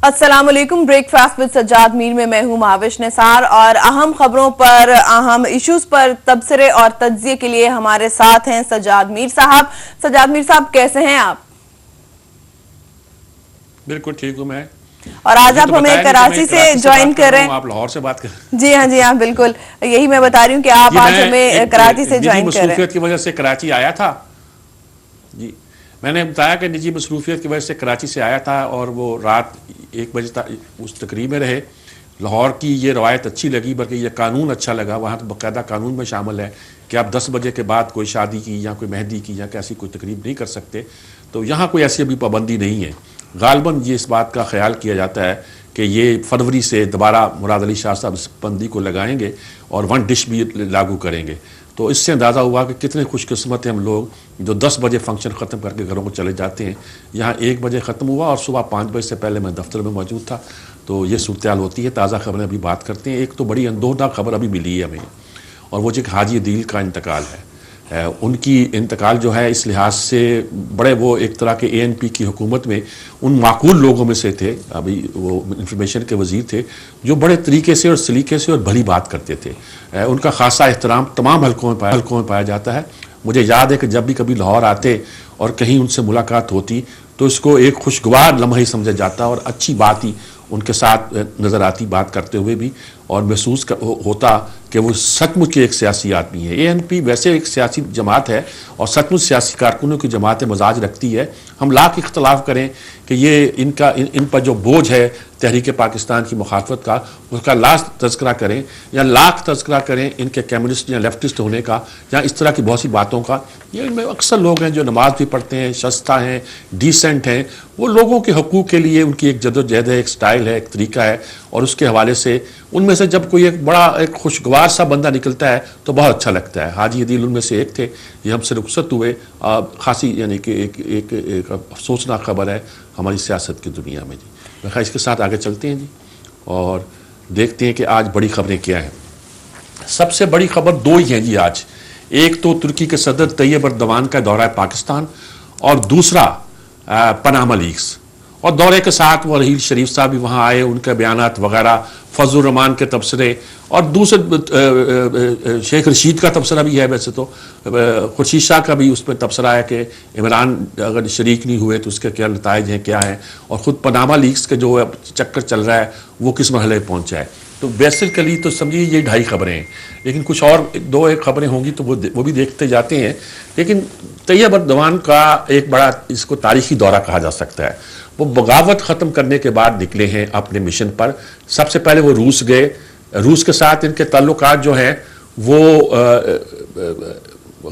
السلام علیکم. Break fast وذ Sajjad میر میں ہوں مہاوش نثار اور اہم خبروں پر، اہم ایشوز پر تبصرے اور تجزیے کے لیے ہمارے ساتھ ہیں سجاد میر صاحب. سجاد میر صاحب کیسے ہیں آپ؟ بالکل ٹھیک ہوں میں. اور آج آپ ہمیں کراچی سے جوائن کر رہے ہیں. آپ لاہور سے بات کر رہے ہیں؟ جی ہاں جی ہاں بالکل یہی میں بتا رہی ہوں کہ آپ آج ہمیں کراچی سے جوائن کر رہے ہیں. مصروفیت کی وجہ سے کراچی آیا تھا. جی میں نے بتایا کہ نجی مصروفیت کی وجہ سے کراچی سے آیا تھا اور وہ رات 1 بجے تک اس تقریب میں رہے. لاہور کی یہ روایت اچھی لگی، بلکہ یہ قانون اچھا لگا. وہاں تو باقاعدہ قانون میں شامل ہے کہ آپ 10 بجے کے بعد کوئی شادی کی یا کوئی مہندی کی یا ایسی کوئی تقریب نہیں کر سکتے. تو یہاں کوئی ایسی ابھی پابندی نہیں ہے. غالباً یہ اس بات کا خیال کیا جاتا ہے کہ یہ فروری سے دوبارہ مراد علی شاہ صاحب اس پابندی کو لگائیں گے اور 1 ڈش بھی لاگو کریں گے. تو اس سے اندازہ ہوا کہ کتنے خوش قسمت ہیں ہم لوگ جو 10 بجے فنکشن ختم کر کے گھروں کو چلے جاتے ہیں. یہاں 1 بجے ختم ہوا اور صبح 5 بجے سے پہلے میں دفتر میں موجود تھا. تو یہ صورتحال ہوتی ہے. تازہ خبریں ابھی بات کرتے ہیں. ایک تو بڑی اندوہناک خبر ابھی ملی ہے ہمیں، اور وہ جو حاجی عدیل کا انتقال ہے. ان کی انتقال جو ہے اس لحاظ سے بڑے، وہ ایک طرح کے ANP کی حکومت میں ان معقول لوگوں میں سے تھے، ابھی وہ انفارمیشن کے وزیر تھے، جو بڑے طریقے سے اور سلیقے سے اور بھلی بات کرتے تھے. ان کا خاصا احترام تمام حلقوں میں پایا جاتا ہے. مجھے یاد ہے کہ جب بھی کبھی لاہور آتے اور کہیں ان سے ملاقات ہوتی تو اس کو ایک خوشگوار لمحہ ہی سمجھا جاتا اور اچھی بات ہی ان کے ساتھ نظر آتی بات کرتے ہوئے بھی، اور محسوس ہوتا کہ وہ سچ مچ کے ایک سیاسی آدمی ہے. ANP ویسے ایک سیاسی جماعت ہے اور سچ مچ سیاسی کارکنوں کی جماعت مزاج رکھتی ہے. ہم لاکھ اختلاف کریں کہ یہ ان پر جو بوجھ ہے تحریک پاکستان کی مخالفت کا، اس کا لاکھ تذکرہ کریں یا لاکھ تذکرہ کریں ان کے کمیونسٹ یا لیفٹسٹ ہونے کا یا اس طرح کی بہت سی باتوں کا. یہ ان میں اکثر لوگ ہیں جو نماز بھی پڑھتے ہیں، شائستہ ہیں، ڈیسنٹ ہیں. وہ لوگوں کے حقوق کے لیے ان کی ایک جدوجہد ہے، ایک سٹائل ہے، ایک طریقہ ہے. اور اس کے حوالے سے ان میں سے جب کوئی ایک بڑا ایک خوشگوار سا بندہ نکلتا ہے تو بہت اچھا لگتا ہے. حاجی عدیل ان میں سے ایک تھے. یہ ہم سے رخصت ہوئے. خاصی یعنی کہ ایک افسوسناک خبر ہے ہماری سیاست کی دنیا میں. جی میں اس کے ساتھ آگے چلتے ہیں جی اور دیکھتے ہیں کہ آج بڑی خبریں کیا ہیں. سب سے بڑی خبر 2 ہی ہیں جی آج. ایک تو ترکی کے صدر طیب اردوان کا دورہ پاکستان اور دوسرا پاناما لیکس. اور دورے کے ساتھ وہ رحیل شریف صاحب بھی وہاں آئے، ان کے بیانات وغیرہ، فضل الرحمان کے تبصرے، اور دوسرے شیخ رشید کا تبصرہ بھی ہے. ویسے تو خورشید شاہ کا بھی اس میں تبصرہ ہے کہ عمران اگر شریک نہیں ہوئے تو اس کے کیا نتائج ہیں، کیا ہیں، اور خود پاناما لیکس کے جو چکر چل رہا ہے وہ کس مرحلے پہ پہنچا ہے. تو بیسیکلی تو سمجھیے یہ 2.5 خبریں ہیں. لیکن کچھ اور 2-1 خبریں ہوں گی تو وہ بھی دیکھتے جاتے ہیں. لیکن طیب اردوان کا ایک بڑا اس کو تاریخی دورہ کہا جا سکتا ہے. وہ بغاوت ختم کرنے کے بعد نکلے ہیں اپنے مشن پر. سب سے پہلے وہ روس گئے. روس کے ساتھ ان کے تعلقات جو ہیں وہ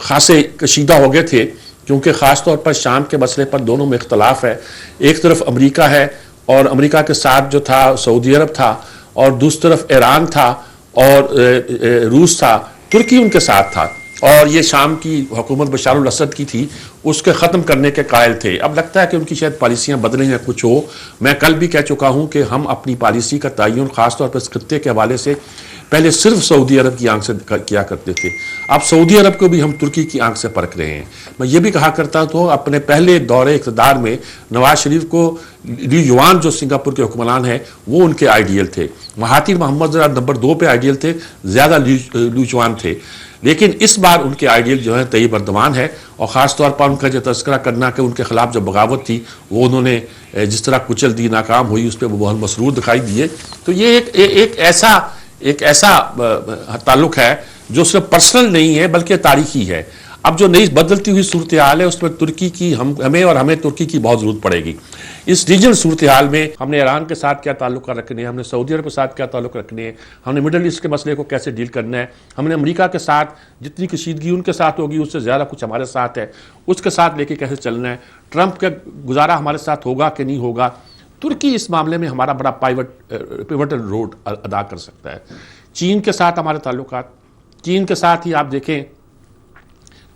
خاصے کشیدہ ہو گئے تھے، کیونکہ خاص طور پر شام کے مسئلے پر دونوں میں اختلاف ہے. ایک طرف امریکہ ہے اور امریکہ کے ساتھ جو تھا سعودی عرب تھا، اور دوسری طرف ایران تھا اور روس تھا. ترکی ان کے ساتھ تھا اور یہ شام کی حکومت بشار الاسد کی تھی، اس کے ختم کرنے کے قائل تھے. اب لگتا ہے کہ ان کی شاید پالیسیاں بدلیں یا کچھ ہو. میں کل بھی کہہ چکا ہوں کہ ہم اپنی پالیسی کا تعین خاص طور پر اس خطے کے حوالے سے پہلے صرف سعودی عرب کی آنکھ سے کیا کرتے تھے. اب سعودی عرب کو بھی ہم ترکی کی آنکھ سے پرکھ رہے ہیں. میں یہ بھی کہا کرتا تو اپنے پہلے دورے اقتدار میں نواز شریف کو لی یوان جو سنگاپور کے حکمران ہیں وہ ان کے آئیڈیل تھے. مہاتیر محمد نمبر 2 پہ آئیڈیل تھے، زیادہ لی یوان تھے. لیکن اس بار ان کے آئیڈیل جو ہے طیب اردوان ہے، اور خاص طور پر ان کا جو تذکرہ کرنا کہ ان کے خلاف جو بغاوت تھی وہ انہوں نے جس طرح کچل دی، ناکام ہوئی، اس پہ وہ بہت مسرور دکھائی دیے. تو یہ ایک ایسا تعلق ہے جو صرف پرسنل نہیں ہے بلکہ تاریخی ہے. اب جو نئی بدلتی ہوئی صورتحال ہے اس میں ترکی کی ہمیں ترکی کی بہت ضرورت پڑے گی. اس ریجنل صورتحال میں ہم نے ایران کے ساتھ کیا تعلق رکھنے ہیں، ہم نے سعودی عرب کے ساتھ کیا تعلق رکھنے ہیں، ہم نے مڈل ایسٹ کے مسئلے کو کیسے ڈیل کرنا ہے، ہم نے امریکہ کے ساتھ جتنی کشیدگی ان کے ساتھ ہوگی اس سے زیادہ کچھ ہمارے ساتھ ہے، اس کے ساتھ لے کے کیسے چلنا ہے، ٹرمپ کا گزارا ہمارے ساتھ ہوگا کہ نہیں ہوگا. ترکی اس معاملے میں ہمارا بڑا پیوٹل رول ادا کر سکتا ہے. چین کے ساتھ ہمارے تعلقات، چین کے ساتھ ہی آپ دیکھیں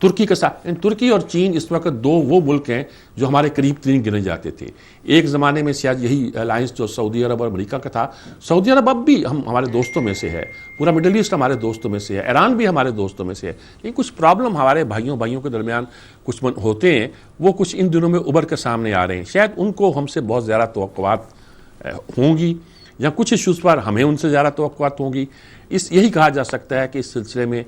ترکی کے ساتھ، ترکی اور چین اس وقت دو وہ ملک ہیں جو ہمارے قریب ترین گنے جاتے تھے۔ ایک زمانے میں شاید یہی الائنس جو سعودی عرب اور امریکہ کا تھا، سعودی عرب اب بھی ہمارے دوستوں میں سے ہے، پورا مڈل ایسٹ ہمارے دوستوں میں سے ہے، ایران بھی ہمارے دوستوں میں سے ہے، لیکن کچھ پرابلم ہمارے بھائیوں کے درمیان کچھ ہوتے ہیں، وہ کچھ ان دنوں میں ابھر کے سامنے آ رہے ہیں۔ شاید ان کو ہم سے بہت زیادہ توقعات ہوں گی، یا کچھ ایشوز پر ہمیں ان سے زیادہ توقعات ہوں گی۔ یہی کہا جا سکتا ہے کہ اس سلسلے میں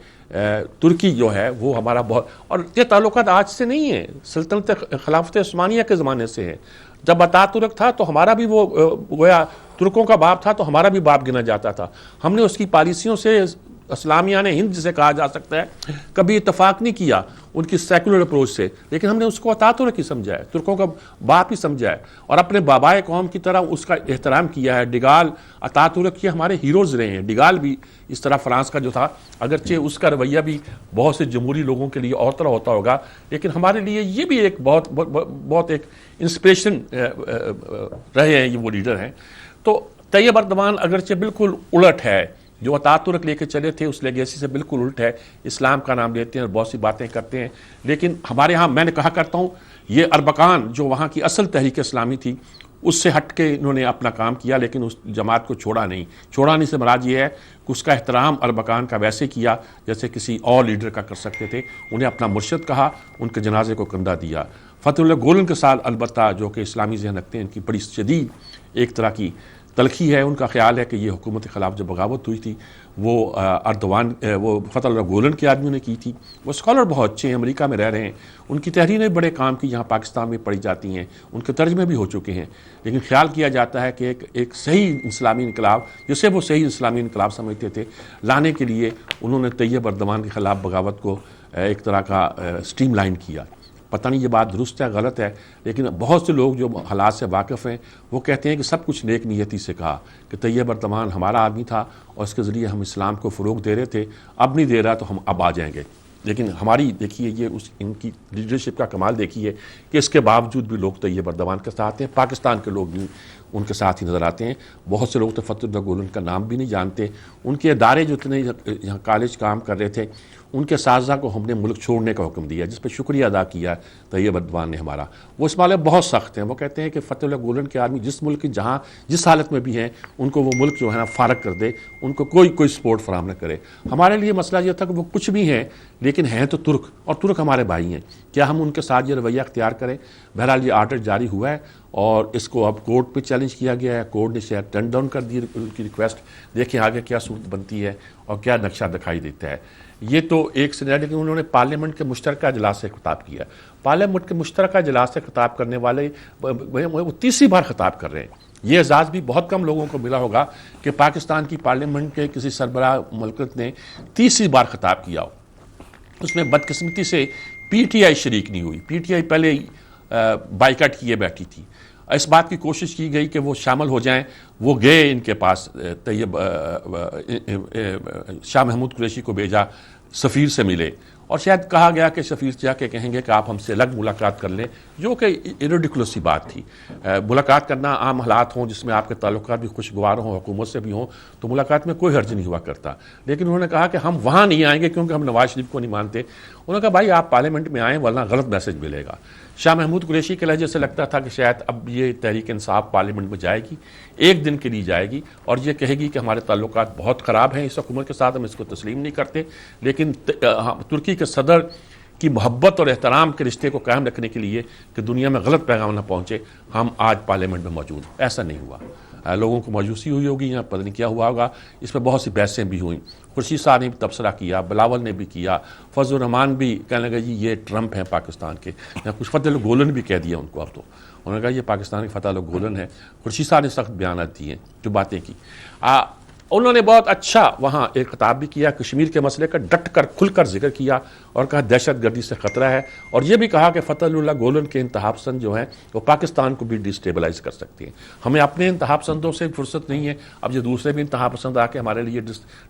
ترکی جو ہے وہ ہمارا بہت، اور یہ تعلقات آج سے نہیں ہیں، سلطنت خلافت عثمانیہ کے زمانے سے ہے۔ جب اتاترک تھا تو ہمارا بھی وہ گویا ترکوں کا باپ تھا، تو ہمارا بھی باپ گنا جاتا تھا۔ ہم نے اس کی پالیسیوں سے، اسلامیہ نے ہند جسے کہا جا سکتا ہے، کبھی اتفاق نہیں کیا ان کی سیکولر اپروچ سے، لیکن ہم نے اس کو اتاترک ہی سمجھا ہے، ترکوں کا باپ ہی سمجھا ہے، اور اپنے بابائے قوم کی طرح اس کا احترام کیا ہے۔ ڈگال، اتاترک یہ ہمارے ہیروز رہے ہیں۔ ڈگال بھی اس طرح فرانس کا جو تھا، اگرچہ اس کا رویہ بھی بہت سے جمہوری لوگوں کے لیے اور طرح ہوتا ہوگا، لیکن ہمارے لیے یہ بھی ایک بہت ایک انسپریشن رہے ہیں، یہ وہ لیڈر ہیں۔ تو طیب اردوان اگرچہ بالکل الٹ ہے، جو اتاترک لے کے چلے تھے اس لیگیسی سے بالکل الٹ ہے، اسلام کا نام لیتے ہیں اور بہت سی باتیں کرتے ہیں، لیکن ہمارے ہاں میں نے کہا کرتا ہوں یہ اربکان جو وہاں کی اصل تحریک اسلامی تھی اس سے ہٹ کے انہوں نے اپنا کام کیا، لیکن اس جماعت کو چھوڑانے سے مراد یہ ہے کہ اس کا احترام اربکان کا ویسے کیا جیسے کسی اور لیڈر کا کر سکتے تھے، انہیں اپنا مرشد کہا، ان کے جنازے کو کندھا دیا۔ فتح اللہ گولن کے ساتھ البتہ جو کہ اسلامی ذہن رکھتے ہیں، ان کی بڑی شدید ایک طرح کی تلخی ہے، ان کا خیال ہے کہ یہ حکومت کے خلاف جو بغاوت ہوئی تھی وہ اردوان، وہ فتح اللہ گولن کے آدمیوں نے کی تھی۔ وہ اسکالر بہت اچھے ہیں، امریکہ میں رہ رہے ہیں، ان کی تحریریں بڑے کام کی یہاں پاکستان میں پڑھی جاتی ہیں، ان کے ترجمے بھی ہو چکے ہیں، لیکن خیال کیا جاتا ہے کہ ایک صحیح اسلامی انقلاب جسے وہ صحیح اسلامی انقلاب سمجھتے تھے لانے کے لیے انہوں نے طیب اردوان کے خلاف بغاوت کو ایک طرح کا سٹریم لائن کیا۔ پتہ نہیں یہ بات درست ہے غلط ہے، لیکن بہت سے لوگ جو حالات سے واقف ہیں وہ کہتے ہیں کہ سب کچھ نیک نیتی سے کہا کہ طیب اردوان ہمارا آدمی تھا اور اس کے ذریعے ہم اسلام کو فروغ دے رہے تھے، اب نہیں دے رہا تو ہم اب آ جائیں گے۔ لیکن ہماری دیکھیے یہ ان کی لیڈرشپ کا کمال دیکھیے کہ اس کے باوجود بھی لوگ طیب اردوان کے ساتھ ہیں، پاکستان کے لوگ بھی ان کے ساتھ ہی نظر آتے ہیں۔ بہت سے لوگ تو فتح اللہ گولن کا نام بھی نہیں جانتے، ان کے ادارے جو اتنے یہاں کالج کام کر رہے تھے ان کے اساتذہ کو ہم نے ملک چھوڑنے کا حکم دیا، جس پہ شکریہ ادا کیا طیب اردوان نے ہمارا۔ وہ اس معاملے بہت سخت ہیں، وہ کہتے ہیں کہ فتح اللہ گولن کے آدمی جس ملک کی جس حالت میں بھی ہیں ان کو وہ ملک جو ہے نا فارغ کر دے، ان کو کوئی سپورٹ فراہم نہ کرے۔ ہمارے لیے مسئلہ یہ تھا کہ وہ کچھ بھی ہیں لیکن ہیں تو ترک، اور ترک ہمارے بھائی ہیں، کیا ہم ان کے ساتھ یہ رویہ اختیار کریں؟ بہرحال یہ آرڈر جاری ہوا ہے اور اس کو اب کورٹ پہ چیلنج کیا گیا ہے، کورٹ نے شاید ٹرن ڈاؤن کر دی ان کی ریکویسٹ۔ دیکھیں آگے کیا صورت بنتی ہے اور کیا نقشہ دکھائی دیتا ہے۔ یہ تو ایک سینیریو، لیکن انہوں نے پارلیمنٹ کے مشترکہ اجلاس سے خطاب کیا۔ پارلیمنٹ کے مشترکہ اجلاس سے خطاب کرنے والے وہ تیسری بار خطاب کر رہے ہیں۔ یہ اعزاز بھی بہت کم لوگوں کو ملا ہوگا کہ پاکستان کی پارلیمنٹ کے کسی سربراہ مملکت نے تیسری بار خطاب کیا ہو۔ اس میں بدقسمتی سے پی ٹی آئی شریک نہیں ہوئی، پی ٹی آئی پہلے بائیکاٹ کیے بیٹھی تھی۔ اس بات کی کوشش کی گئی کہ وہ شامل ہو جائیں، وہ گئے ان کے پاس، طیب شاہ محمود قریشی کو بھیجا، سفیر سے ملے، اور شاید کہا گیا کہ سفیر جا کے کہیں گے کہ آپ ہم سے الگ ملاقات کر لیں، جو کہ ریڈیکولس سی بات تھی۔ ملاقات کرنا عام حالات ہوں جس میں آپ کے تعلقات بھی خوشگوار ہوں، حکومت سے بھی ہوں، تو ملاقات میں کوئی حرج نہیں ہوا کرتا، لیکن انہوں نے کہا کہ ہم وہاں نہیں آئیں گے کیونکہ ہم نواز شریف کو نہیں مانتے۔ انہوں نے کہا بھائی آپ پارلیمنٹ میں آئیں ورنہ غلط میسج ملے گا۔ شاہ محمود قریشی کے لہجے سے لگتا تھا کہ شاید اب یہ تحریک انصاف پارلیمنٹ میں جائے گی، ایک دن کے لیے جائے گی اور یہ کہے گی کہ ہمارے تعلقات بہت خراب ہیں اس حکومت کے ساتھ، ہم اس کو تسلیم نہیں کرتے، لیکن ترکی کے صدر کی محبت اور احترام کے رشتے کو قائم رکھنے کے لیے کہ دنیا میں غلط پیغام نہ پہنچے، ہم آج پارلیمنٹ میں موجود ہیں۔ ایسا نہیں ہوا، لوگوں کو مایوسی ہوئی ہوگی، یہاں پتہ نہیں کیا ہوا ہوگا، اس پہ بہت سی بحثیں بھی ہوئیں۔ خورشید صاحب نے بھی تبصرہ کیا، بلاول نے بھی کیا، فضل الرحمان بھی کہنے لگا جی یہ ٹرمپ ہیں پاکستان کے، یا کچھ فتح اللہ گولن بھی کہہ دیا ان کو، اب تو انہوں نے کہا یہ پاکستان کی فتح اللہ گولن ہے۔ خورشید صاحب نے سخت بیانات دیے، جو باتیں کی۔ انہوں نے بہت اچھا وہاں ایک خطاب بھی کیا، کشمیر کے مسئلے کا ڈٹ کر کھل کر ذکر کیا اور کہا دہشت گردی سے خطرہ ہے، اور یہ بھی کہا کہ فتح اللہ گولن کے انتہا پسند جو ہیں وہ پاکستان کو بھی ڈسٹیبلائز کر سکتے ہیں۔ ہمیں اپنے انتہا پسندوں سے فرصت نہیں ہے، اب یہ دوسرے بھی انتہا پسند آ کے ہمارے لیے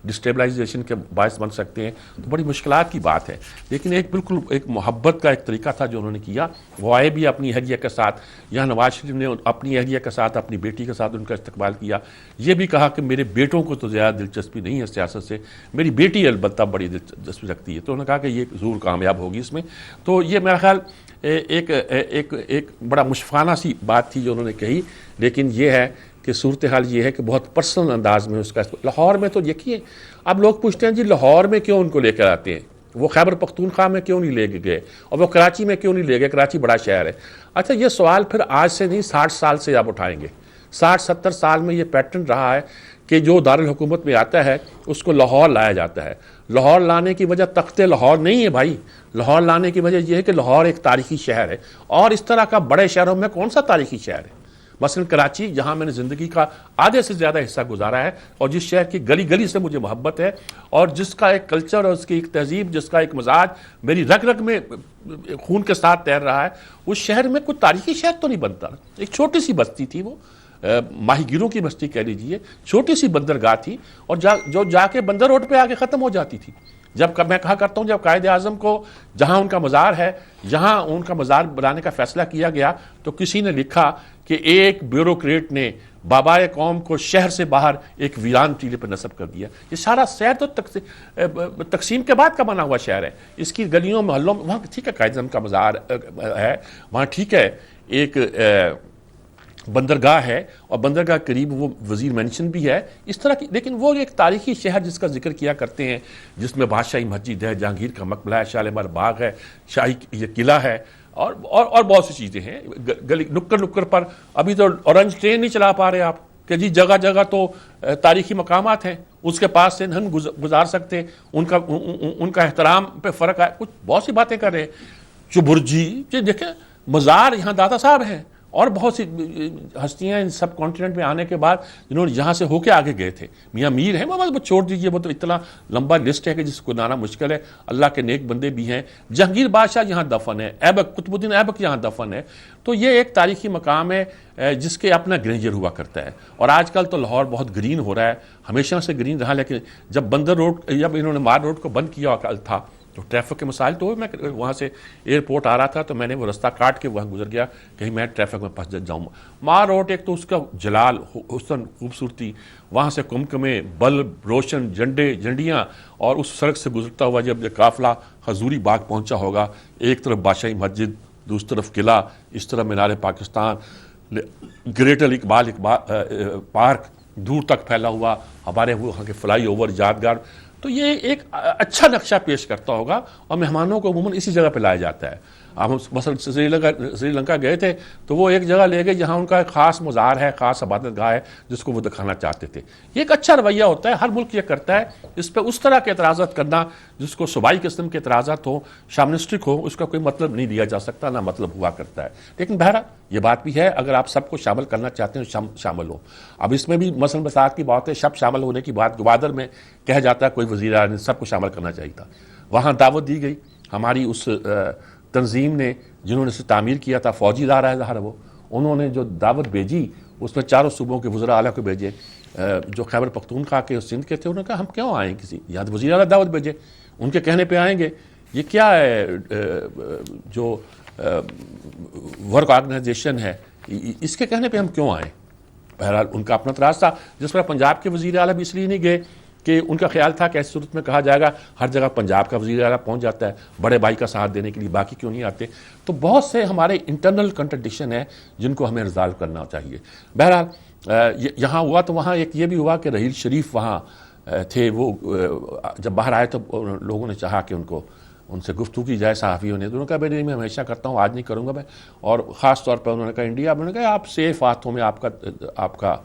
ڈسٹیبلائزیشن کے باعث بن سکتے ہیں، تو بڑی مشکلات کی بات ہے۔ لیکن ایک بالکل ایک محبت کا ایک طریقہ تھا جو انہوں نے کیا، وہ آئے بھی اپنی اہلیہ کے ساتھ، یہاں نواز شریف نے اپنی اہلیہ کے ساتھ، اپنی بیٹی کے ساتھ ان کا استقبال کیا، یہ بھی کہا کہ میرے بیٹوں کو تو زیادہ دلچسپی نہیں ہے سیاست سے، میری بیٹی البتہ بڑی دلچسپی رکھتی ہے۔ تو انہوں نے کہا کہ یہ ضرور کامیاب ہوگی اس میں۔ تو یہ میرا خیال ایک بڑا مشفقانہ سی بات تھی جو انہوں نے کہی، لیکن یہ ہے کہ صورتحال یہ ہے کہ بہت پرسنل انداز میں اس کا لاہور میں تو یقین، اب لوگ پوچھتے ہیں جی لاہور میں کیوں ان کو لے کر آتے ہیں، وہ خیبر پختونخوا میں کیوں نہیں لے کے گئے، اور وہ کراچی میں کیوں نہیں لے گئے، کراچی بڑا شہر ہے۔ اچھا یہ سوال پھر آج سے نہیں 60 سال سے آپ اٹھائیں گے، 60-70 سال میں یہ پیٹرن رہا ہے کہ جو دارالحکومت میں آتا ہے اس کو لاہور لایا جاتا ہے۔ لاہور لانے کی وجہ تخت لاہور نہیں ہے بھائی، لاہور لانے کی وجہ یہ ہے کہ لاہور ایک تاریخی شہر ہے، اور اس طرح کا بڑے شہروں میں کون سا تاریخی شہر ہے؟ مثلا کراچی، جہاں میں نے زندگی کا آدھے سے زیادہ حصہ گزارا ہے، اور جس شہر کی گلی گلی سے مجھے محبت ہے، اور جس کا ایک کلچر اور اس کی ایک تہذیب، جس کا ایک مزاج میری رگ رگ میں خون کے ساتھ تیر رہا ہے، اس شہر میں کوئی تاریخی شہر تو نہیں بنتا۔ ایک چھوٹی سی بستی تھی، وہ ماہی گیروں کی بستی کہہ لیجئے، چھوٹی سی بندرگاہ تھی، اور جو جا کے بندر روڈ پہ آ کے ختم ہو جاتی تھی۔ جب میں کہا کرتا ہوں جب قائد اعظم کو جہاں ان کا مزار ہے، جہاں ان کا مزار بنانے کا فیصلہ کیا گیا، تو کسی نے لکھا کہ ایک بیوروکریٹ نے بابائے قوم کو شہر سے باہر ایک ویران ٹیلے پر نصب کر دیا۔ یہ سارا شہر تو تقسیم کے بعد کا بنا ہوا شہر ہے، اس کی گلیوں محلوں میں، وہاں ٹھیک ہے قائد اعظم کا مزار ہے، وہاں ٹھیک ہے ایک بندرگاہ ہے، اور بندرگاہ قریب وہ وزیر مینشن بھی ہے اس طرح کی، لیکن وہ ایک تاریخی شہر جس کا ذکر کیا کرتے ہیں، جس میں بادشاہی مسجد ہے، جہانگیر کا مقبرہ ہے، شالیمار باغ ہے، شاہی یہ قلعہ ہے، اور بہت سی چیزیں ہیں گلی نکڑ نکڑ پر۔ ابھی تو اورنج ٹرین نہیں چلا پا رہے آپ کہ جی جگہ جگہ تو تاریخی مقامات ہیں، اس کے پاس سے ہم گزار سکتے، ان کا احترام پہ فرق ہے، کچھ بہت سی باتیں کر رہے ہیں۔ چبرجی دیکھیں، مزار یہاں دادا صاحب ہیں، اور بہت سی ہستیاں ان سب کانٹیننٹ میں آنے کے بعد جنہوں نے یہاں سے ہو کے آگے گئے تھے۔ میاں میر ہیں، وہ چھوڑ دیجئے، وہ تو اتنا لمبا لسٹ ہے کہ جس کو لانا مشکل ہے، اللہ کے نیک بندے بھی ہیں۔ جہانگیر بادشاہ یہاں دفن ہے، ایبک قطب الدین ایبک یہاں دفن ہے۔ تو یہ ایک تاریخی مقام ہے جس کے اپنا گرینجر ہوا کرتا ہے، اور آج کل تو لاہور بہت گرین ہو رہا ہے، ہمیشہ سے گرین رہا، لیکن جب بندر روڈ، جب انہوں نے مار روڈ کو بند کیا تھا تو ٹریفک کے مسائل تو میں وہاں سے ایئرپورٹ آ رہا تھا تو میں نے وہ رستہ کاٹ کے وہاں گزر گیا، کہیں میں ٹریفک میں پھنس جاؤں۔ مار روڈ ایک تو اس کا جلال، حسن، خوبصورتی، وہاں سے کمکمے، بلب، روشن، جھنڈیاں، اور اس سڑک سے گزرتا ہوا جب یہ قافلہ حضوری باغ پہنچا ہوگا، ایک طرف بادشاہی مسجد، دوسری طرف قلعہ، اس طرف مینار پاکستان، گریٹر اقبال پارک دور تک پھیلا ہوا، ہمارے وہاں کے فلائی اوور یادگار، تو یہ ایک اچھا نقشہ پیش کرتا ہوگا، اور مہمانوں کو عموماً اسی جگہ پہ لایا جاتا ہے۔ ہم مثلا سری لنکا گئے تھے تو وہ ایک جگہ لے گئے جہاں ان کا ایک خاص مزار ہے، خاص عبادت گاہ ہے، جس کو وہ دکھانا چاہتے تھے۔ یہ ایک اچھا رویہ ہوتا ہے، ہر ملک یہ کرتا ہے۔ اس پہ اس طرح کے اعتراضات کرنا جس کو صوبائی قسم کے اعتراضات ہو، شامنسٹک ہو، اس کا کوئی مطلب نہیں لیا جا سکتا، نہ مطلب ہوا کرتا ہے۔ لیکن بہرحال یہ بات بھی ہے، اگر آپ سب کو شامل کرنا چاہتے ہیں شامل ہو۔ اب اس میں بھی مثلا بساط کی بات ہے، سب شامل ہونے کی بات گوادر میں کہا جاتا ہے، کوئی وزیر اعظم نے سب کو شامل کرنا چاہیے تھا۔ وہاں دعوت دی گئی، ہماری اس تنظیم نے جنہوں نے اسے تعمیر کیا تھا، فوجی ادارہ ہے ظاہر، وہ انہوں نے جو دعوت بھیجی اس میں چاروں صوبوں کے وزراء اعلیٰ کو بھیجے، جو خیبر پختونخوا کے اور سندھ کے تھے، انہوں نے کہا ہم کیوں آئیں کسی، یا تو وزیر اعلیٰ دعوت بھیجے، ان کے کہنے پہ آئیں گے، یہ کیا ہے جو ورک آرگنائزیشن ہے، اس کے کہنے پہ ہم کیوں آئیں؟ بہرحال ان کا اپنا اعتراض تھا، جس پر پنجاب کے وزیر اعلیٰ بھی اس لیے نہیں گئے کہ ان کا خیال تھا کہ ایسی صورت میں کہا جائے گا ہر جگہ پنجاب کا وزیر اعلیٰ پہنچ جاتا ہے بڑے بھائی کا ساتھ دینے کے لیے، باقی کیوں نہیں آتے؟ تو بہت سے ہمارے انٹرنل کنٹرڈکشن ہیں جن کو ہمیں ریزالو کرنا چاہیے۔ بہرحال یہاں ہوا تو وہاں ایک یہ بھی ہوا کہ رحیل شریف وہاں تھے، وہ جب باہر آئے تو لوگوں نے چاہا کہ ان سے گفتگو کی جائے، صحافیوں نے، انہوں نے کہا بھائی میں ہمیشہ کرتا ہوں، آج نہیں کروں گا میں، اور خاص طور پر انہوں نے کہا انڈیا، انہوں نے کہا آپ سیف ہاتھوں میں آپ کا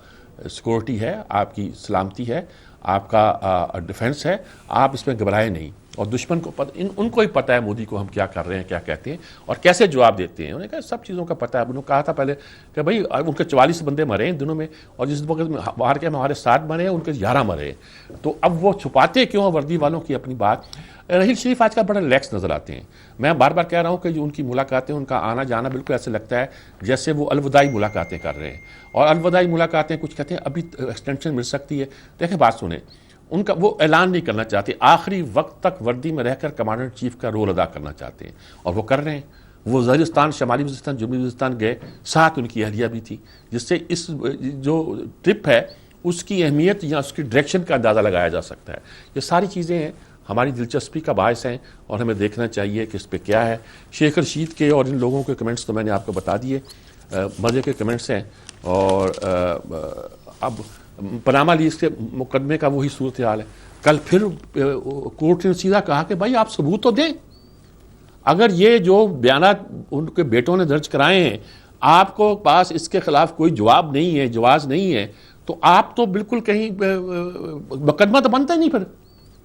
سیکورٹی ہے، آپ کی سلامتی ہے، آپ کا ڈیفنس ہے، آپ اس میں گھبرائے نہیں، اور دشمن کو ان کو ہی پتہ ہے مودی کو ہم کیا کر رہے ہیں، کیا کہتے ہیں اور کیسے جواب دیتے ہیں، انہوں نے کہا سب چیزوں کا پتہ ہے۔ انہوں نے کہا تھا پہلے کہ بھائی ان کے 44 بندے مرے ہیں دنوں میں، اور جس وقت باہر کے ہمارے 7 مرے ہیں، ان کے 11 مرے ہیں، تو اب وہ چھپاتے کیوں ہیں وردی والوں کی اپنی بات؟ رحیل شریف آج کل بڑے ریلیکس نظر آتے ہیں، میں بار بار کہہ رہا ہوں کہ جو ان کی ملاقاتیں، ان کا آنا جانا بالکل ایسے لگتا ہے جیسے وہ الوداعی ملاقاتیں کر رہے ہیں، اور الوداعی ملاقاتیں کچھ کہتے ہیں ابھی ایکسٹینشن مل سکتی ہے۔ دیکھیں بات سنیں، ان کا وہ اعلان نہیں کرنا چاہتے، آخری وقت تک وردی میں رہ کر کمانڈر چیف کا رول ادا کرنا چاہتے ہیں، اور وہ کر رہے ہیں۔ وہ وزیرستان، شمالی وزیرستان، جنوبی وزیرستان گئے، ساتھ ان کی اہلیہ بھی تھی، جس سے اس جو ٹرپ ہے اس کی اہمیت یا اس کی ڈائریکشن کا اندازہ لگایا جا سکتا ہے. یہ ساری چیزیں ہیں ہماری دلچسپی کا باعث ہیں اور ہمیں دیکھنا چاہیے کہ اس پہ کیا ہے. شیخ رشید کے اور ان لوگوں کے کمنٹس تو میں نے آپ کو بتا دیے, مزے کے کمنٹس ہیں. اور اب پاناما لیکس کے مقدمے کا وہی صورتحال ہے. کل پھر کورٹ نے سیدھا کہا کہ بھائی آپ ثبوت تو دیں. اگر یہ جو بیانات ان کے بیٹوں نے درج کرائے ہیں آپ کو پاس اس کے خلاف کوئی جواب نہیں ہے, جواز نہیں ہے, تو آپ تو بالکل کہیں مقدمہ تو بنتا ہی نہیں پھر.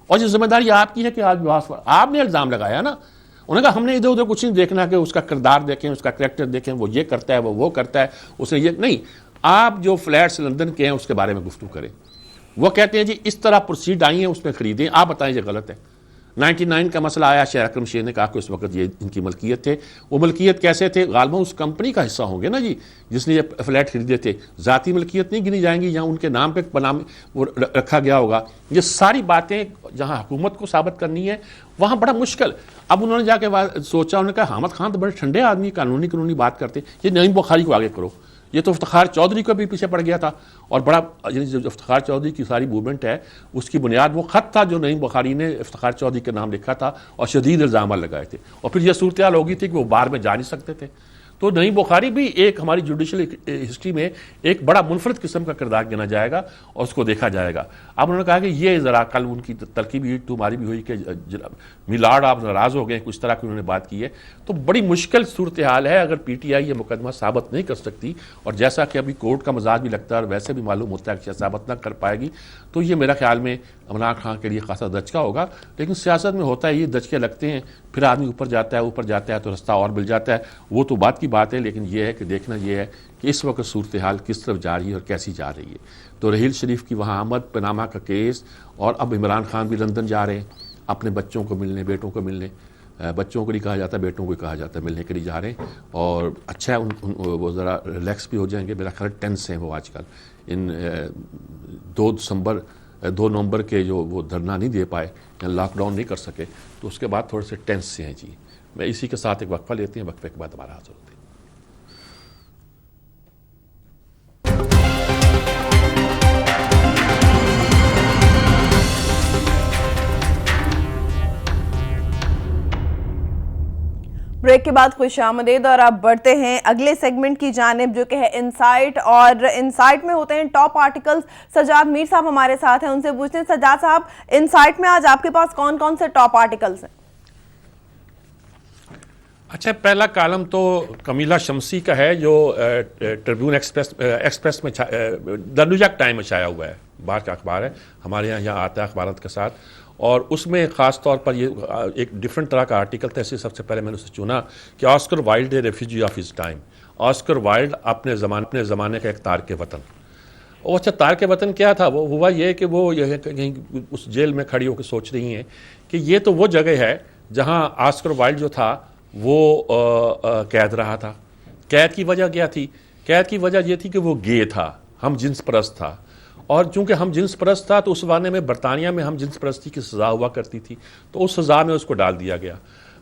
اور یہ ذمہ داری آپ کی ہے کہ آپ نے الزام لگایا نا. انہوں نے کہا ہم نے ادھر ادھر کچھ نہیں دیکھنا کہ اس کا کردار دیکھیں, اس کا کریکٹر دیکھیں, وہ یہ کرتا ہے, وہ کرتا ہے, اس نے یہ نہیں. آپ جو فلیٹس لندن کے ہیں اس کے بارے میں گفتگو کریں. وہ کہتے ہیں جی اس طرح پروسیڈ آئی ہیں اس میں خریدیں, آپ بتائیں یہ غلط ہے. 99 کا مسئلہ آیا, شیخ اکرم شیر نے کہا کہ اس وقت یہ ان کی ملکیت تھے. وہ ملکیت کیسے تھے؟ غالباً اس کمپنی کا حصہ ہوں گے نا جی جس نے یہ فلیٹ خریدے تھے. ذاتی ملکیت نہیں گنی جائیں گی یا ان کے نام پہ وہ رکھا گیا ہوگا. یہ ساری باتیں جہاں حکومت کو ثابت کرنی ہے وہاں بڑا مشکل. اب انہوں نے جا کے سوچا, انہوں نے کہا حامد خان تو بڑے ٹھنڈے آدمی, قانونی بات کرتے, یہ نعیم بخاری کو آگے کرو. یہ تو افتخار چودھری کو بھی پیچھے پڑ گیا تھا, اور بڑا جو افتخار چودھری کی ساری موومنٹ ہے اس کی بنیاد وہ خط تھا جو نعیم بخاری نے افتخار چودھری کے نام لکھا تھا اور شدید الزامات لگائے تھے. اور پھر یہ صورتحال ہو گئی تھی کہ وہ بار میں جا نہیں سکتے تھے. تو نعیم بخاری بھی ایک ہماری جوڈیشل ہسٹری میں ایک بڑا منفرد قسم کا کردار گنا جائے گا اور اس کو دیکھا جائے گا. اب انہوں نے کہا کہ یہ ذرا کل ان کی تلقی بھی تمہاری بھی ہوئی کہ میلارڈ آپ ناراض ہو گئے, کچھ طرح کی انہوں نے بات کی ہے. تو بڑی مشکل صورتحال ہے اگر پی ٹی آئی یہ مقدمہ ثابت نہیں کر سکتی, اور جیسا کہ ابھی کورٹ کا مزاج بھی لگتا ہے اور ویسے بھی معلوم ہوتا ہے کہ ثابت نہ کر پائے گی, تو یہ میرا خیال میں عمران خان کے لیے خاصا دھچکا ہوگا. لیکن سیاست میں ہوتا ہے یہ دھچکے لگتے ہیں, پھر آدمی اوپر جاتا ہے تو رستہ اور مل جاتا ہے. وہ تو بات کی بات ہے, لیکن یہ ہے کہ دیکھنا یہ ہے کہ اس وقت صورتحال کس طرف جا رہی ہے اور کیسی جا رہی ہے. تو رحیل شریف کی وہاں آمد, پاناما کا کیس, اور اب عمران خان بھی لندن جا رہے ہیں اپنے بچوں کو ملنے, بیٹوں کو ملنے. بچوں کو نہیں کہا جاتا, بیٹوں کو کہا جاتا ہے, ملنے کے لیے جا رہے ہیں. اور اچھا ہے وہ ذرا ریلیکس بھی ہو جائیں گے. میرا خیال ٹینس ہیں وہ آج کل. ان 2 نومبر کے جو وہ دھرنا نہیں دے پائے یا لاک ڈاؤن نہیں کر سکے, تو اس کے بعد تھوڑے سے ٹینس سے ہیں جی. میں اسی کے ساتھ ایک وقفہ لیتے ہیں, وقفے کے بعد ہمارا حاضر ہوتے ہیں. بریک کے بعد خوش آمدید, اور آپ بڑھتے ہیں اگلے سیگمنٹ کی جانب جو کہ ہے انسائٹ. اور انسائٹ میں ہوتے ہیں ٹاپ آرٹیکلز. سجاد میر صاحب ہمارے ساتھ ہیں, ان سے پوچھتے ہیں سجاد صاحب انسائٹ میں آج آپ کے پاس کون کون سے ٹاپ آرٹیکلز ہیں؟ اچھا, پہلا کالم تو کمیلا شمسی کا ہے جو ٹریبیون ایکسپریس میں دا نیو یارک ٹائم میں چھایا ہوا ہے. باہر کا اخبار ہے, ہمارے یہاں آتا ہے اخبارات کے ساتھ. اور اس میں خاص طور پر یہ ایک ڈیفرنٹ طرح کا آرٹیکل تھا. اس سے سب سے پہلے میں نے اسے چنا کہ Oscar Wilde a refugee of his time. Oscar Wilde اپنے زمانے کا ایک تارک وطن. اور اچھا, تارک وطن کیا تھا؟ وہ ہوا یہ کہ وہ کہیں اس جیل میں کھڑی ہو کے سوچ رہی ہیں کہ یہ تو وہ جگہ ہے جہاں آسکر وائلڈ جو تھا وہ قید رہا تھا. قید کی وجہ کیا تھی؟ قید کی وجہ یہ تھی کہ وہ گے تھا, ہم جنس پرست تھا. اور چونکہ ہم جنس پرست تھا تو اس زمانے میں برطانیہ میں ہم جنس پرستی کی سزا ہوا کرتی تھی, تو اس سزا میں اس کو ڈال دیا گیا.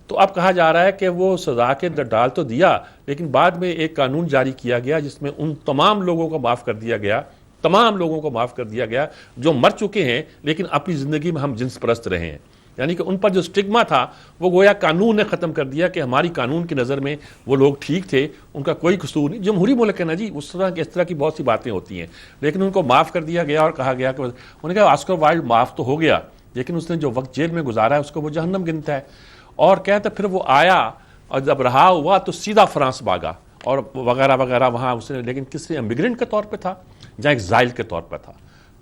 تو اب کہا جا رہا ہے کہ وہ سزا کے ڈال تو دیا, لیکن بعد میں ایک قانون جاری کیا گیا جس میں ان تمام لوگوں کو معاف کر دیا گیا جو مر چکے ہیں لیکن اپنی زندگی میں ہم جنس پرست رہے ہیں. یعنی کہ ان پر جو سٹگما تھا وہ گویا قانون نے ختم کر دیا کہ ہماری قانون کی نظر میں وہ لوگ ٹھیک تھے, ان کا کوئی قصور نہیں. جمہوری ملک ہے نا جی, اس طرح کی بہت سی باتیں ہوتی ہیں, لیکن ان کو معاف کر دیا گیا اور کہا گیا کہ انہوں نے کہا آسکر وائلڈ معاف تو ہو گیا, لیکن اس نے جو وقت جیل میں گزارا ہے اس کو وہ جہنم گنتا ہے. اور کہتا پھر وہ آیا اور جب رہا ہوا تو سیدھا فرانس بھاگا اور وغیرہ وغیرہ وہاں اس نے, لیکن کس نے امیگرینٹ کے طور پہ تھا یا ایگزائل کے طور پہ تھا,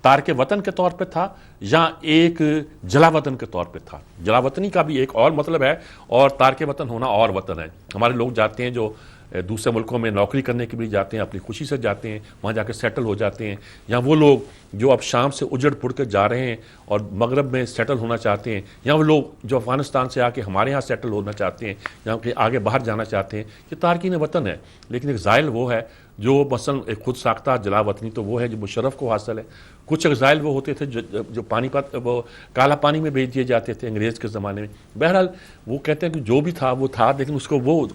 تارک وطن کے طور پہ تھا یا ایک جلا وطن کے طور پہ تھا. جلا وطنی کا بھی ایک اور مطلب ہے اور تارک وطن ہونا اور وطن ہے. ہمارے لوگ جاتے ہیں جو دوسرے ملکوں میں نوکری کرنے کے لیے جاتے ہیں, اپنی خوشی سے جاتے ہیں, وہاں جا کے سیٹل ہو جاتے ہیں, یا وہ لوگ جو اب شام سے اجڑ پڑ کے جا رہے ہیں اور مغرب میں سیٹل ہونا چاہتے ہیں, یا وہ لوگ جو افغانستان سے آ کے ہمارے ہاں سیٹل ہونا چاہتے ہیں یا کہ آگے باہر جانا چاہتے ہیں, یہ تارکین وطن ہے. لیکن ایک زائل وہ ہے جو مثلا ایک خود ساختہ جلا وطنی تو وہ ہے جو مشرف کو حاصل ہے. کچھ ایگزائل وہ ہوتے تھے جو پانی پر وہ کالا پانی میں بھیج دیے جاتے تھے انگریز کے زمانے میں. بہرحال وہ کہتے ہیں کہ جو بھی تھا وہ تھا, لیکن اس کو وہ